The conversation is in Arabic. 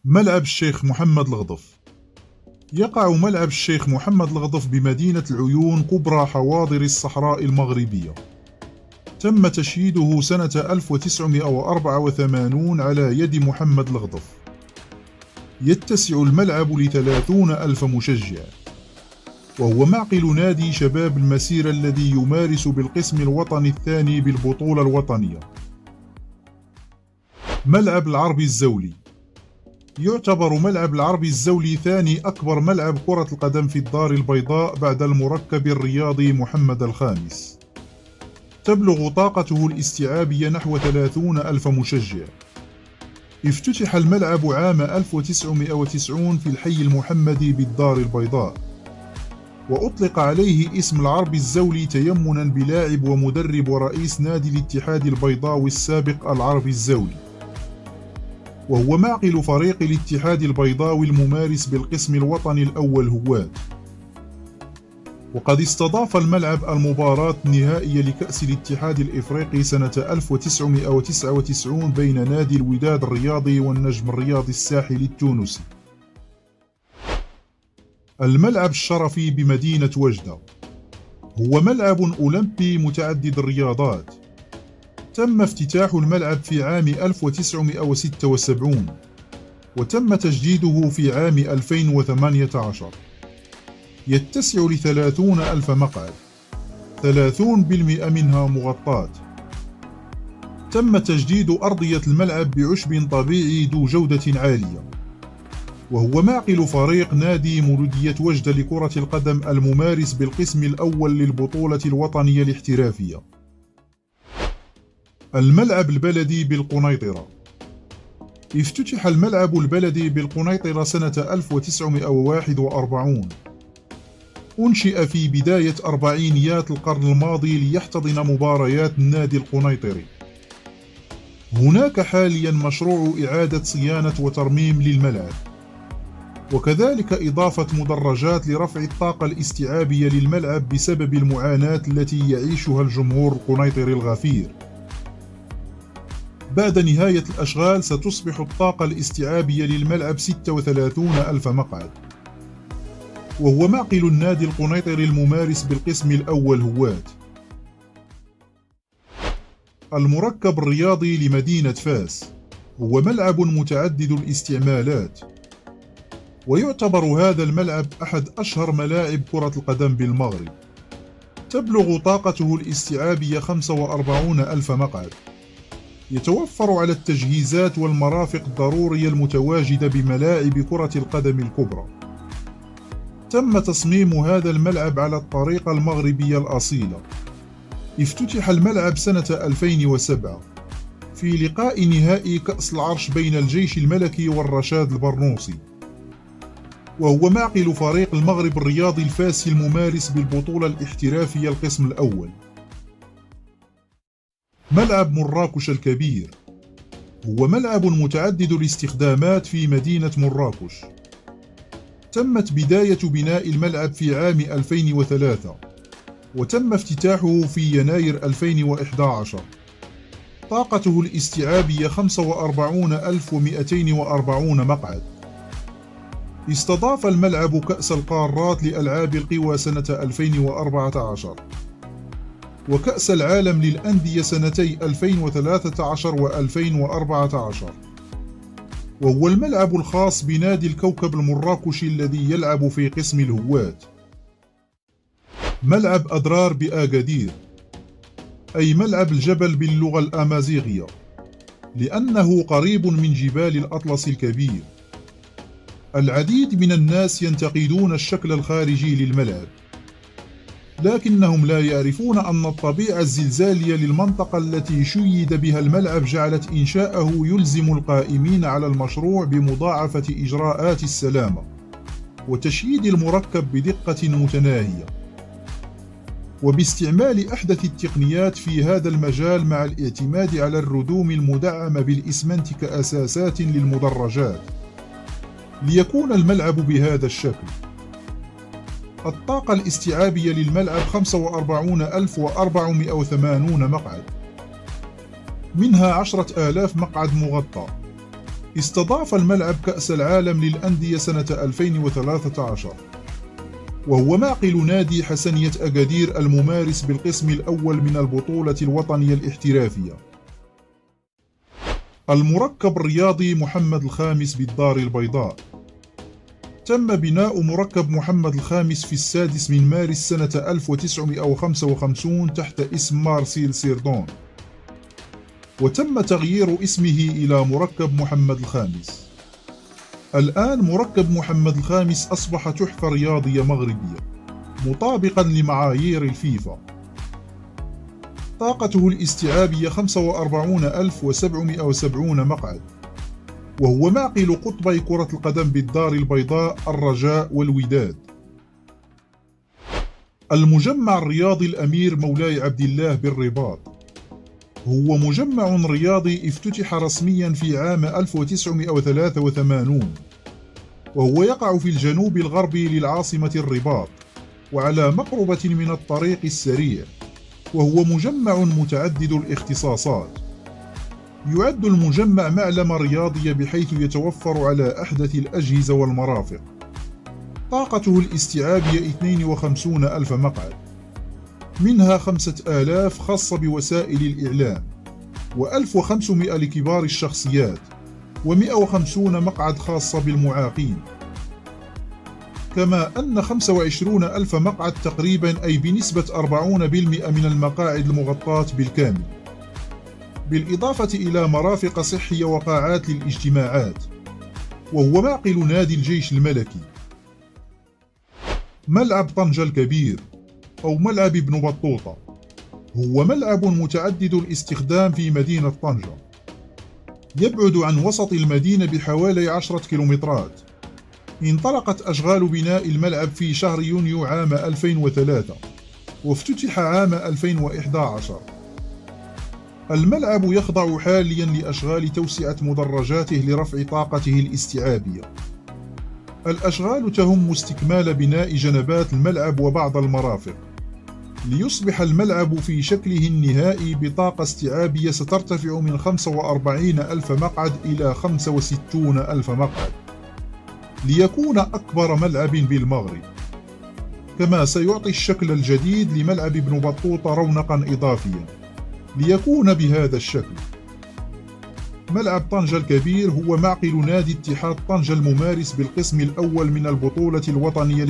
ملعب الشيخ محمد الغضف. يقع ملعب الشيخ محمد الغضف بمدينة العيون كبرى حواضر الصحراء المغربية. تم تشييده سنة 1984 على يد محمد الغضف. يتسع الملعب ل30,000 مشجع، وهو معقل نادي شباب المسيرة الذي يمارس بالقسم الوطني الثاني بالبطولة الوطنية. ملعب العربي الزولي. يعتبر ملعب العربي الزولي ثاني أكبر ملعب كرة القدم في الدار البيضاء بعد المركب الرياضي محمد الخامس. تبلغ طاقته الاستيعابية نحو 30,000 مشجع. افتتح الملعب عام 1990 في الحي المحمدي بالدار البيضاء، وأطلق عليه اسم العربي الزولي تيمنا بلاعب ومدرب ورئيس نادي الاتحاد البيضاوي السابق العربي الزولي، وهو معقل فريق الاتحاد البيضاوي الممارس بالقسم الوطني الأول هوات. وقد استضاف الملعب المباراة النهائية لكأس الاتحاد الإفريقي سنة 1999 بين نادي الوداد الرياضي والنجم الرياضي الساحلي التونسي. الملعب الشرفي بمدينة وجدة هو ملعب أولمبي متعدد الرياضات. تم افتتاح الملعب في عام 1976 وتم تجديده في عام 2018. يتسع ل30,000 مقعد، 30% منها مغطاة. تم تجديد أرضية الملعب بعشب طبيعي ذو جودة عالية، وهو معقل فريق نادي مولودية وجدة لكرة القدم الممارس بالقسم الأول للبطولة الوطنية الاحترافية. الملعب البلدي بالقنيطرة. افتتح الملعب البلدي بالقنيطرة سنة 1941. أنشئ في بداية أربعينيات القرن الماضي ليحتضن مباريات النادي القنيطري. هناك حاليا مشروع إعادة صيانة وترميم للملعب، وكذلك إضافة مدرجات لرفع الطاقة الاستيعابية للملعب بسبب المعاناة التي يعيشها الجمهور القنيطري الغفير. بعد نهاية الأشغال ستصبح الطاقة الاستيعابية للملعب 36,000 مقعد، وهو معقل النادي القنيطري الممارس بالقسم الأول هوات. المركب الرياضي لمدينة فاس هو ملعب متعدد الاستعمالات، ويعتبر هذا الملعب أحد أشهر ملاعب كرة القدم بالمغرب. تبلغ طاقته الاستيعابية 45,000 مقعد. يتوفر على التجهيزات والمرافق الضرورية المتواجدة بملاعب كرة القدم الكبرى. تم تصميم هذا الملعب على الطريقة المغربية الأصيلة. افتتح الملعب سنة 2007 في لقاء نهائي كأس العرش بين الجيش الملكي والرشاد البرنوصي، وهو معقل فريق المغرب الرياضي الفاسي الممارس بالبطولة الاحترافية القسم الأول. ملعب مراكش الكبير هو ملعب متعدد الاستخدامات في مدينة مراكش. تمت بداية بناء الملعب في عام 2003 وتم افتتاحه في يناير 2011. طاقته الاستيعابية 45,240 مقعد. استضاف الملعب كأس القارات لألعاب القوى سنة 2014 وكأس العالم للأندية سنتي 2013 و2014، وهو الملعب الخاص بنادي الكوكب المراكشي الذي يلعب في قسم الهوات. ملعب أدرار بآغادير، أي ملعب الجبل باللغة الأمازيغية، لأنه قريب من جبال الأطلس الكبير. العديد من الناس ينتقدون الشكل الخارجي للملعب، لكنهم لا يعرفون أن الطبيعة الزلزالية للمنطقة التي شيد بها الملعب جعلت إنشاءه يلزم القائمين على المشروع بمضاعفة إجراءات السلامة وتشييد المركب بدقة متناهية، وباستعمال أحدث التقنيات في هذا المجال مع الاعتماد على الردوم المدعمة بالإسمنت كأساسات للمدرجات ليكون الملعب بهذا الشكل. الطاقة الاستيعابية للملعب 45,480 مقعد، منها 10,000 مقعد مغطى، استضاف الملعب كأس العالم للأندية سنة 2013، وهو معقل نادي حسنية أكادير الممارس بالقسم الأول من البطولة الوطنية الاحترافية. المركب الرياضي محمد الخامس بالدار البيضاء. تم بناء مركب محمد الخامس في 6 مارس سنة 1955 تحت اسم مارسيل سيردون، وتم تغيير اسمه إلى مركب محمد الخامس. الآن مركب محمد الخامس أصبح تحفة رياضية مغربية مطابقا لمعايير الفيفا. طاقته الاستيعابية 45770 مقعد، وهو معقل قطبي كرة القدم بالدار البيضاء الرجاء والوداد. المجمع الرياضي الأمير مولاي عبد الله بالرباط هو مجمع رياضي افتتح رسميا في عام 1983، وهو يقع في الجنوب الغربي للعاصمة الرباط وعلى مقربة من الطريق السريع، وهو مجمع متعدد الاختصاصات. يعد المجمع معلمة رياضية بحيث يتوفر على أحدث الأجهزة والمرافق. طاقته الاستيعابية 52,000 مقعد، منها 5,000 خاصة بوسائل الإعلام، و1500 لكبار الشخصيات، و150 مقعد خاصة بالمعاقين، كما أن 25,000 مقعد تقريبا أي بنسبة 40% من المقاعد المغطاة بالكامل، بالإضافة إلى مرافق صحية وقاعات للاجتماعات، وهو معقل نادي الجيش الملكي. ملعب طنجة الكبير أو ملعب ابن بطوطة هو ملعب متعدد الاستخدام في مدينة طنجة، يبعد عن وسط المدينة بحوالي 10 كيلومترات. انطلقت أشغال بناء الملعب في شهر يونيو عام 2003، وافتتح عام 2011. الملعب يخضع حاليا لأشغال توسعة مدرجاته لرفع طاقته الاستيعابية. الأشغال تهم استكمال بناء جنبات الملعب وبعض المرافق، ليصبح الملعب في شكله النهائي بطاقة استيعابية سترتفع من 45,000 مقعد إلى 65,000 مقعد، ليكون أكبر ملعب بالمغرب. كما سيعطي الشكل الجديد لملعب ابن بطوطة رونقا إضافيا ليكون بهذا الشكل. ملعب طنجة الكبير هو معقل نادي اتحاد طنجة الممارس بالقسم الأول من البطولة الوطنية